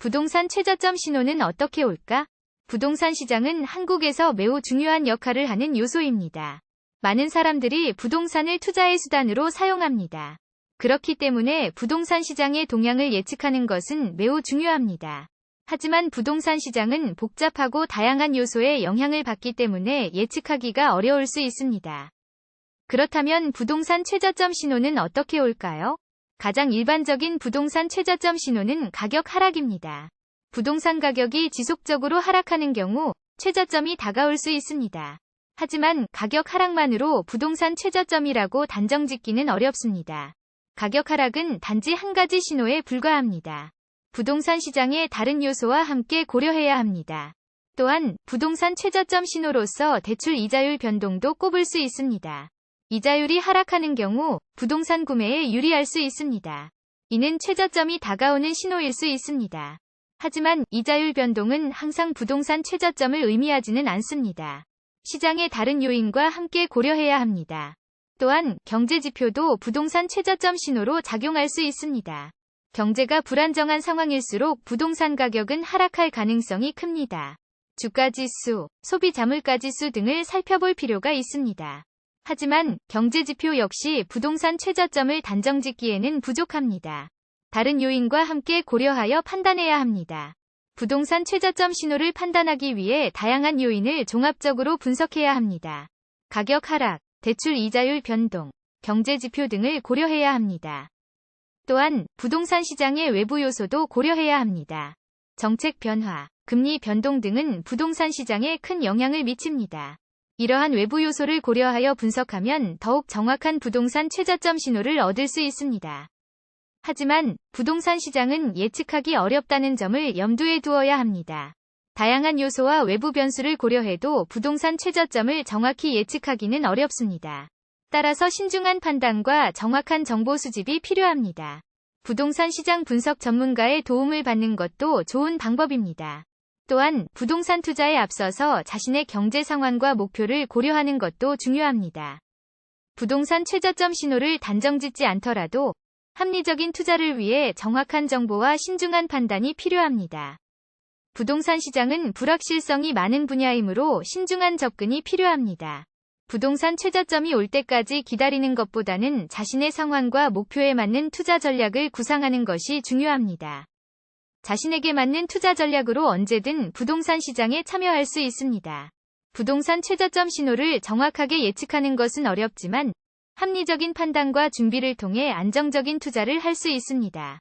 부동산 최저점 신호는 어떻게 올까? 부동산 시장은 한국에서 매우 중요한 역할을 하는 요소입니다. 많은 사람들이 부동산을 투자의 수단으로 사용합니다. 그렇기 때문에 부동산 시장의 동향을 예측하는 것은 매우 중요합니다. 하지만 부동산 시장은 복잡하고 다양한 요소의 영향을 받기 때문에 예측하기가 어려울 수 있습니다. 그렇다면 부동산 최저점 신호는 어떻게 올까요? 가장 일반적인 부동산 최저점 신호는 가격 하락입니다. 부동산 가격이 지속적으로 하락하는 경우 최저점이 다가올 수 있습니다. 하지만 가격 하락만으로 부동산 최저점이라고 단정짓기는 어렵습니다. 가격 하락은 단지 한 가지 신호에 불과합니다. 부동산 시장의 다른 요소와 함께 고려해야 합니다. 또한 부동산 최저점 신호로서 대출 이자율 변동도 꼽을 수 있습니다. 이자율이 하락하는 경우 부동산 구매에 유리할 수 있습니다. 이는 최저점이 다가오는 신호일 수 있습니다. 하지만 이자율 변동은 항상 부동산 최저점을 의미하지는 않습니다. 시장의 다른 요인과 함께 고려해야 합니다. 또한 경제 지표도 부동산 최저점 신호로 작용할 수 있습니다. 경제가 불안정한 상황일수록 부동산 가격은 하락할 가능성이 큽니다. 주가지수, 소비자물가지수 등을 살펴볼 필요가 있습니다. 하지만 경제 지표 역시 부동산 최저점을 단정짓기에는 부족합니다. 다른 요인과 함께 고려하여 판단해야 합니다. 부동산 최저점 신호를 판단하기 위해 다양한 요인을 종합적으로 분석해야 합니다. 가격 하락, 대출 이자율 변동, 경제 지표 등을 고려해야 합니다. 또한 부동산 시장의 외부 요소도 고려해야 합니다. 정책 변화, 금리 변동 등은 부동산 시장에 큰 영향을 미칩니다. 이러한 외부 요소를 고려하여 분석하면 더욱 정확한 부동산 최저점 신호를 얻을 수 있습니다. 하지만 부동산 시장은 예측하기 어렵다는 점을 염두에 두어야 합니다. 다양한 요소와 외부 변수를 고려해도 부동산 최저점을 정확히 예측하기는 어렵습니다. 따라서 신중한 판단과 정확한 정보 수집이 필요합니다. 부동산 시장 분석 전문가의 도움을 받는 것도 좋은 방법입니다. 또한 부동산 투자에 앞서서 자신의 경제 상황과 목표를 고려하는 것도 중요합니다. 부동산 최저점 신호를 단정짓지 않더라도 합리적인 투자를 위해 정확한 정보와 신중한 판단이 필요합니다. 부동산 시장은 불확실성이 많은 분야이므로 신중한 접근이 필요합니다. 부동산 최저점이 올 때까지 기다리는 것보다는 자신의 상황과 목표에 맞는 투자 전략을 구상하는 것이 중요합니다. 자신에게 맞는 투자 전략으로 언제든 부동산 시장에 참여할 수 있습니다. 부동산 최저점 신호를 정확하게 예측하는 것은 어렵지만 합리적인 판단과 준비를 통해 안정적인 투자를 할 수 있습니다.